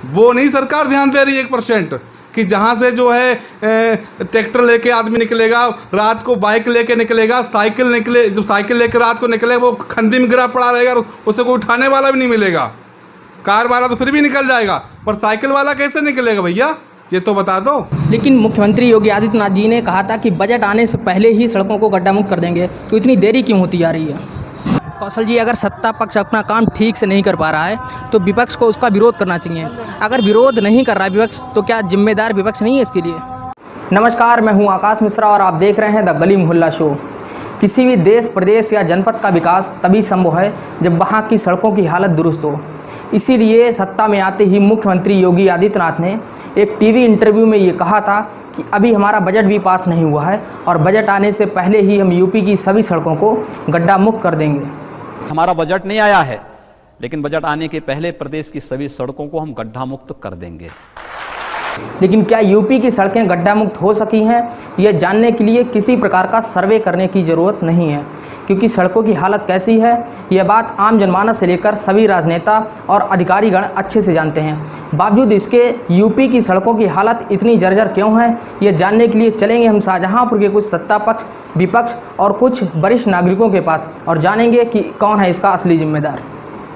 वो नहीं सरकार ध्यान दे रही 1% कि जहाँ से जो है ट्रैक्टर लेके आदमी निकलेगा, रात को बाइक लेके निकलेगा, साइकिल निकले, जब साइकिल लेके रात को निकले वो खंदी में गिरा पड़ा रहेगा, उसे कोई उठाने वाला भी नहीं मिलेगा। कार वाला तो फिर भी निकल जाएगा, पर साइकिल वाला कैसे निकलेगा भैया, ये तो बता दो। लेकिन मुख्यमंत्री योगी आदित्यनाथ जी ने कहा था कि बजट आने से पहले ही सड़कों को गड्ढा मुक्त कर देंगे, तो इतनी देरी क्यों होती जा रही है? कौशल जी, अगर सत्ता पक्ष अपना काम ठीक से नहीं कर पा रहा है तो विपक्ष को उसका विरोध करना चाहिए। अगर विरोध नहीं कर रहा है विपक्ष, तो क्या जिम्मेदार विपक्ष नहीं है इसके लिए? नमस्कार, मैं हूं आकाश मिश्रा और आप देख रहे हैं द गली मोहल्ला शो। किसी भी देश, प्रदेश या जनपद का विकास तभी संभव है जब वहां की सड़कों की हालत दुरुस्त हो। इसीलिए सत्ता में आते ही मुख्यमंत्री योगी आदित्यनाथ ने एक टीवी इंटरव्यू में ये कहा था कि अभी हमारा बजट भी पास नहीं हुआ है और बजट आने से पहले ही हम यूपी की सभी सड़कों को गड्ढा मुक्त कर देंगे। हमारा बजट नहीं आया है, लेकिन बजट आने के पहले प्रदेश की सभी सड़कों को हम गड्ढा मुक्त कर देंगे। लेकिन क्या यूपी की सड़कें गड्ढा मुक्त हो सकी हैं, यह जानने के लिए किसी प्रकार का सर्वे करने की ज़रूरत नहीं है, क्योंकि सड़कों की हालत कैसी है यह बात आम जनमानस से लेकर सभी राजनेता और अधिकारीगण अच्छे से जानते हैं। बावजूद इसके यूपी की सड़कों की हालत इतनी जर्जर क्यों है, यह जानने के लिए चलेंगे हम शाहजहांपुर के कुछ सत्ता पक्ष, विपक्ष और कुछ वरिष्ठ नागरिकों के पास और जानेंगे कि कौन है इसका असली जिम्मेदार।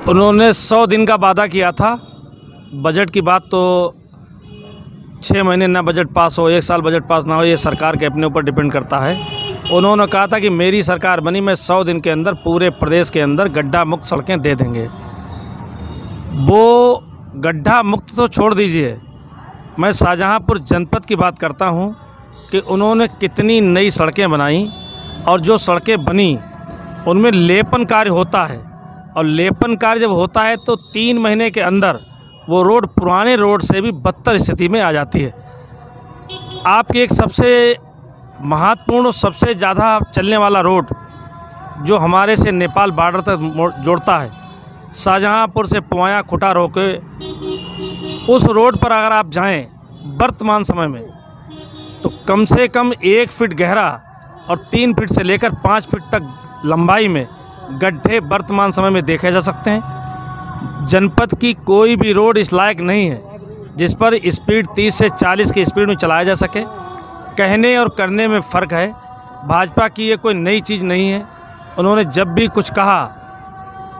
उन्होंने 100 दिन का वादा किया था। बजट की बात तो 6 महीने ना बजट पास हो, 1 साल बजट पास ना हो, ये सरकार के अपने ऊपर डिपेंड करता है। उन्होंने कहा था कि मेरी सरकार बनी, मैं 100 दिन के अंदर पूरे प्रदेश के अंदर गड्ढा मुक्त सड़कें दे देंगे। वो गड्ढा मुक्त तो छोड़ दीजिए, मैं शाहजहांपुर जनपद की बात करता हूं कि उन्होंने कितनी नई सड़कें बनाई और जो सड़कें बनी उनमें लेपन कार्य होता है, और लेपन कार्य जब होता है तो 3 महीने के अंदर वो रोड पुराने रोड से भी बदतर स्थिति में आ जाती है। आपकी एक सबसे महत्वपूर्ण और सबसे ज़्यादा चलने वाला रोड जो हमारे से नेपाल बॉर्डर तक जोड़ता है, शाहजहांपुर से पुवाया खुटा रोके, उस रोड पर अगर आप जाएं वर्तमान समय में तो कम से कम 1 फीट गहरा और 3 फीट से लेकर 5 फीट तक लंबाई में गड्ढे वर्तमान समय में देखे जा सकते हैं। जनपद की कोई भी रोड इस लायक नहीं है जिस पर स्पीड 30 से 40 की स्पीड में चलाया जा सके। कहने और करने में फ़र्क है। भाजपा की ये कोई नई चीज़ नहीं है। उन्होंने जब भी कुछ कहा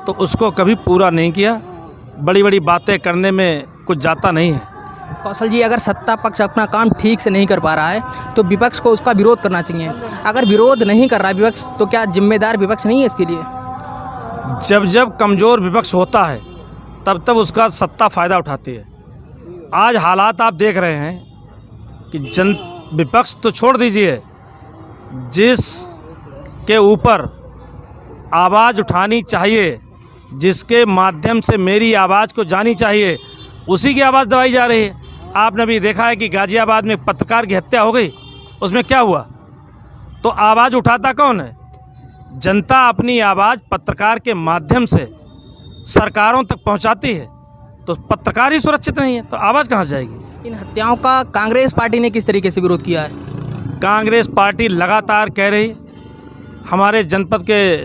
तो उसको कभी पूरा नहीं किया। बड़ी बड़ी बातें करने में कुछ जाता नहीं है। कौशल जी, अगर सत्ता पक्ष अपना काम ठीक से नहीं कर पा रहा है तो विपक्ष को उसका विरोध करना चाहिए। अगर विरोध नहीं कर रहा है विपक्ष, तो क्या जिम्मेदार विपक्ष नहीं है इसके लिए? जब जब कमज़ोर विपक्ष होता है तब तब उसका सत्ता फ़ायदा उठाती है। आज हालात आप देख रहे हैं कि विपक्ष तो छोड़ दीजिए, जिस के ऊपर आवाज़ उठानी चाहिए, जिसके माध्यम से मेरी आवाज़ को जानी चाहिए, उसी की आवाज़ दबाई जा रही है। आपने भी देखा है कि गाज़ियाबाद में पत्रकार की हत्या हो गई, उसमें क्या हुआ? तो आवाज़ उठाता कौन है? जनता अपनी आवाज़ पत्रकार के माध्यम से सरकारों तक पहुंचाती है, तो पत्रकार ही सुरक्षित नहीं है तो आवाज़ कहाँ से जाएगी? इन हत्याओं का कांग्रेस पार्टी ने किस तरीके से विरोध किया है? कांग्रेस पार्टी लगातार कह रही, हमारे जनपद के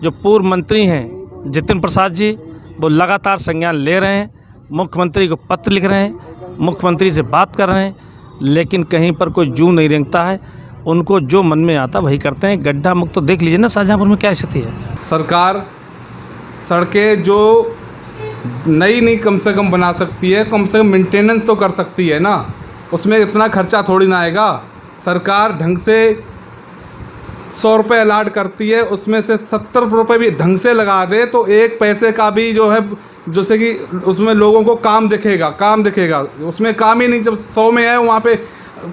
जो पूर्व मंत्री हैं जितिन प्रसाद जी, वो लगातार संज्ञान ले रहे हैं, मुख्यमंत्री को पत्र लिख रहे हैं, मुख्यमंत्री से बात कर रहे हैं, लेकिन कहीं पर कोई जू नहीं रेंगता है। उनको जो मन में आता वही करते हैं। गड्ढा मुक्त तो देख लीजिए ना शाहजहांपुर में क्या स्थिति है। सरकार सड़कें जो नई नहीं कम से कम बना सकती है, कम से कम मेंटेनेंस तो कर सकती है ना। उसमें इतना खर्चा थोड़ी ना आएगा। सरकार ढंग से 100 रुपये अलाट करती है, उसमें से 70 रुपये भी ढंग से लगा दे तो 1 पैसे का भी जो है, जैसे कि उसमें लोगों को काम दिखेगा। उसमें काम ही नहीं, जब 100 में है वहाँ पे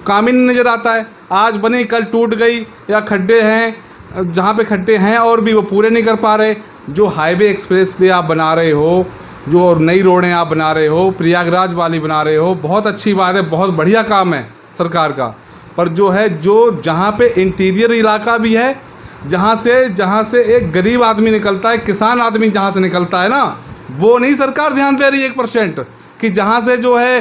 काम ही नहीं नज़र आता है। आज बनी कल टूट गई, या खड्डे हैं जहाँ पे खड्डे हैं और भी वो पूरे नहीं कर पा रहे। जो हाईवे एक्सप्रेस पे आप बना रहे हो, जो नई रोडें आप बना रहे हो, प्रयागराज वाली बना रहे हो, बहुत अच्छी बात है, बहुत बढ़िया काम है सरकार का। पर जो है, जो जहाँ पे इंटीरियर इलाका भी है, जहाँ से एक गरीब आदमी निकलता है, किसान आदमी जहाँ से निकलता है ना, वो नहीं सरकार ध्यान दे रही 1% कि जहाँ से जो है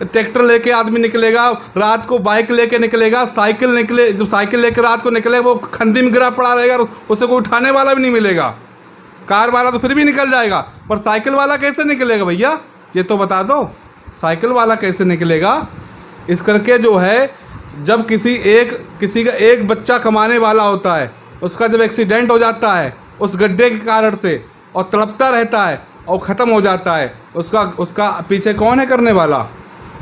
ट्रैक्टर लेके आदमी निकलेगा, रात को बाइक लेके निकलेगा, साइकिल निकले, जब साइकिल लेके रात को निकले वो खंदी में गिरा पड़ा रहेगा, उसे कोई उठाने वाला भी नहीं मिलेगा। कार वाला तो फिर भी निकल जाएगा, पर साइकिल वाला कैसे निकलेगा भैया, ये तो बता दो, साइकिल वाला कैसे निकलेगा? इस करके जो है, जब किसी का एक बच्चा कमाने वाला होता है, उसका जब एक्सीडेंट हो जाता है उस गड्ढे के कारण से, और तड़पता रहता है और ख़त्म हो जाता है, उसका पीछे कौन है करने वाला?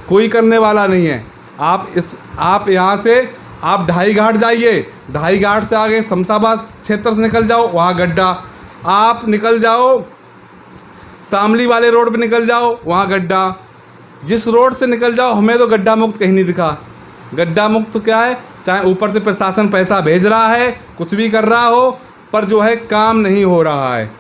कोई करने वाला नहीं है। आप यहाँ से आप ढाई घाट जाइए, ढाई घाट से आगे शमशाबाद क्षेत्र से निकल जाओ, वहाँ गड्ढा। आप निकल जाओ शामली वाले रोड पे निकल जाओ, वहाँ गड्ढा। जिस रोड से निकल जाओ, हमें तो गड्ढा मुक्त कहीं नहीं दिखा। गड्ढा मुक्त क्या है? चाहे ऊपर से प्रशासन पैसा भेज रहा है, कुछ भी कर रहा हो, पर जो है काम नहीं हो रहा है।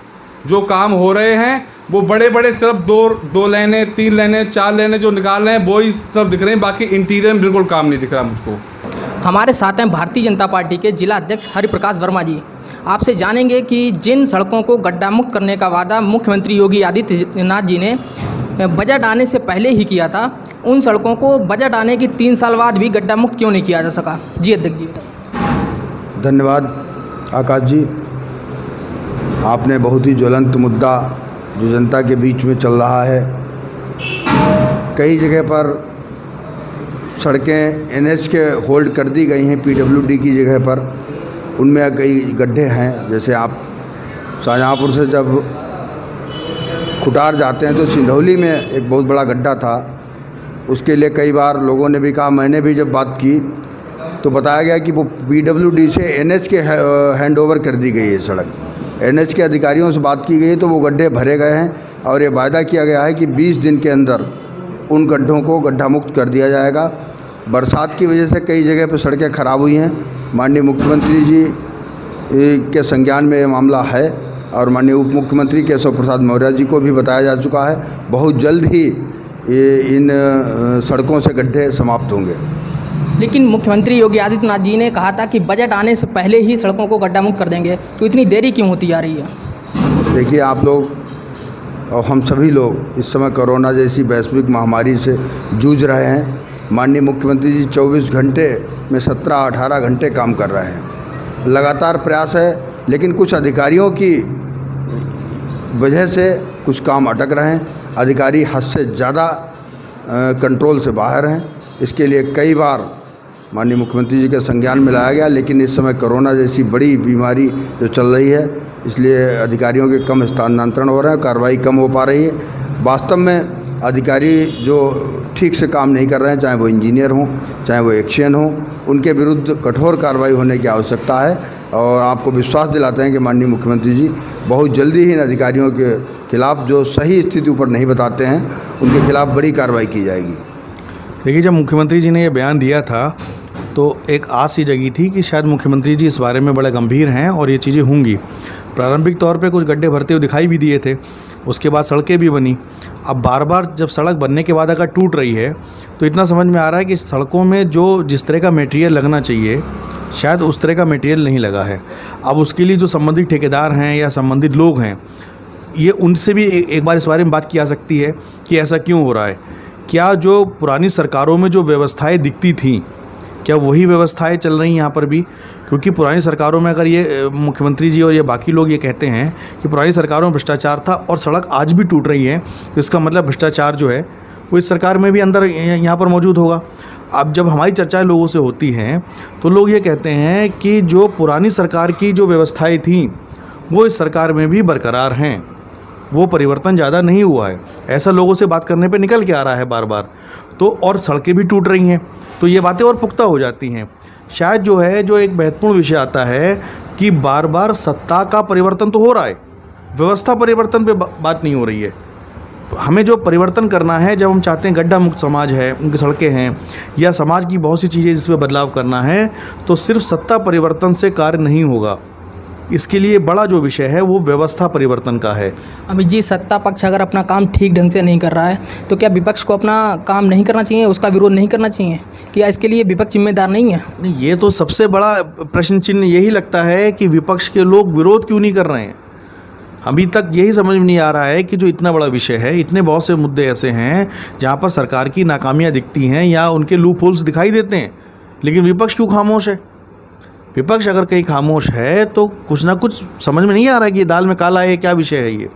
जो काम हो रहे हैं वो बड़े बड़े सिर्फ दो लेने, 3 लेने, 4 लेने जो निकाल रहे हैं वो ही सब दिख रहे हैं, बाकी इंटीरियर में बिल्कुल काम नहीं दिख रहा मुझको। हमारे साथ हैं भारतीय जनता पार्टी के जिला अध्यक्ष हरिप्रकाश वर्मा जी। आपसे जानेंगे कि जिन सड़कों को गड्ढा मुक्त करने का वादा मुख्यमंत्री योगी आदित्यनाथ जी ने बजट आने से पहले ही किया था, उन सड़कों को बजट आने के 3 साल बाद भी गड्ढा मुक्त क्यों नहीं किया जा सका? जी अध्यक्ष जी बताइए। धन्यवाद आकाश जी। आपने बहुत ही ज्वलंत मुद्दा जो जनता के बीच में चल रहा है, कई जगह पर सड़कें NH के होल्ड कर दी गई हैं PWD की जगह पर, उनमें कई गड्ढे हैं। जैसे आप शाहजहाँपुर से जब खुटार जाते हैं तो सिंधौली में एक बहुत बड़ा गड्ढा था, उसके लिए कई बार लोगों ने भी कहा, मैंने भी जब बात की तो बताया गया कि वो PWD से NH के हैंड ओवर कर दी गई है सड़क। NH के अधिकारियों से बात की गई तो वो गड्ढे भरे गए हैं और ये वायदा किया गया है कि 20 दिन के अंदर उन गड्ढों को गड्ढा मुक्त कर दिया जाएगा। बरसात की वजह से कई जगह पर सड़कें ख़राब हुई हैं। माननीय मुख्यमंत्री जी के संज्ञान में ये मामला है और माननीय उप मुख्यमंत्री केशव प्रसाद मौर्य जी को भी बताया जा चुका है। बहुत जल्द ही इन सड़कों से गड्ढे समाप्त होंगे। लेकिन मुख्यमंत्री योगी आदित्यनाथ जी ने कहा था कि बजट आने से पहले ही सड़कों को गड्ढा मुक्त कर देंगे, तो इतनी देरी क्यों होती जा रही है? देखिए, आप लोग और हम सभी लोग इस समय कोरोना जैसी वैश्विक महामारी से जूझ रहे हैं। माननीय मुख्यमंत्री जी 24 घंटे में 17-18 घंटे काम कर रहे हैं। लगातार प्रयास है, लेकिन कुछ अधिकारियों की वजह से कुछ काम अटक रहे हैं। अधिकारी हद से ज़्यादा कंट्रोल से बाहर हैं। इसके लिए कई बार माननीय मुख्यमंत्री जी के संज्ञान में लाया गया, लेकिन इस समय कोरोना जैसी बड़ी बीमारी जो चल रही है, इसलिए अधिकारियों के कम स्थानांतरण हो रहे हैं, कार्रवाई कम हो पा रही है। वास्तव में अधिकारी जो ठीक से काम नहीं कर रहे हैं, चाहे वो इंजीनियर हों, चाहे वो एक्शियन हों, उनके विरुद्ध कठोर कार्रवाई होने की आवश्यकता है। और आपको विश्वास दिलाते हैं कि माननीय मुख्यमंत्री जी बहुत जल्दी ही इन अधिकारियों के खिलाफ जो सही स्थिति ऊपर नहीं बताते हैं, उनके खिलाफ बड़ी कार्रवाई की जाएगी। देखिए, जब मुख्यमंत्री जी ने ये बयान दिया था तो एक आस सी जगी थी कि शायद मुख्यमंत्री जी इस बारे में बड़े गंभीर हैं और ये चीज़ें होंगी। प्रारंभिक तौर पे कुछ गड्ढे भरते हुए दिखाई भी दिए थे, उसके बाद सड़कें भी बनी। अब बार बार जब सड़क बनने के बाद अगर टूट रही है तो इतना समझ में आ रहा है कि सड़कों में जो जिस तरह का मटेरियल लगना चाहिए, शायद उस तरह का मटेरियल नहीं लगा है। अब उसके लिए जो संबंधित ठेकेदार हैं या संबंधित लोग हैं, ये उनसे भी एक बार इस बारे में बात की जा सकती है कि ऐसा क्यों हो रहा है। क्या जो पुरानी सरकारों में जो व्यवस्थाएं दिखती थीं, क्या वही व्यवस्थाएं चल रही हैं यहाँ पर भी? क्योंकि पुरानी सरकारों में अगर ये मुख्यमंत्री जी और ये बाकी लोग ये कहते हैं कि पुरानी सरकारों में भ्रष्टाचार था और सड़क आज भी टूट रही है, तो इसका मतलब भ्रष्टाचार जो है वो इस सरकार में भी अंदर यहाँ पर मौजूद होगा। अब जब हमारी चर्चाएं लोगों से होती हैं तो लोग ये कहते हैं कि जो पुरानी सरकार की जो व्यवस्थाएँ थीं वो इस सरकार में भी बरकरार हैं, वो परिवर्तन ज़्यादा नहीं हुआ है। ऐसा लोगों से बात करने पे निकल के आ रहा है बार बार। तो और सड़कें भी टूट रही हैं, तो ये बातें और पुख्ता हो जाती हैं। शायद जो है जो एक महत्वपूर्ण विषय आता है कि बार बार सत्ता का परिवर्तन तो हो रहा है, व्यवस्था परिवर्तन पे बात नहीं हो रही है। हमें जो परिवर्तन करना है, जब हम चाहते हैं गड्ढा मुक्त समाज है, उनकी सड़कें हैं, या समाज की बहुत सी चीज़ें जिसमें बदलाव करना है, तो सिर्फ सत्ता परिवर्तन से कार्य नहीं होगा। इसके लिए बड़ा जो विषय है वो व्यवस्था परिवर्तन का है। अमित जी, सत्ता पक्ष अगर अपना काम ठीक ढंग से नहीं कर रहा है तो क्या विपक्ष को अपना काम नहीं करना चाहिए, उसका विरोध नहीं करना चाहिए? क्या इसके लिए विपक्ष जिम्मेदार नहीं है? नहीं, ये तो सबसे बड़ा प्रश्न चिन्ह यही लगता है कि विपक्ष के लोग विरोध क्यों नहीं कर रहे हैं। अभी तक यही समझ में नहीं आ रहा है कि जो इतना बड़ा विषय है, इतने बहुत से मुद्दे ऐसे हैं जहाँ पर सरकार की नाकामियाँ दिखती हैं या उनके लूप होल्स दिखाई देते हैं, लेकिन विपक्ष क्यों खामोश है? विपक्ष अगर कहीं खामोश है तो कुछ ना कुछ समझ में नहीं आ रहा है कि ये दाल में काला है, क्या विषय है ये।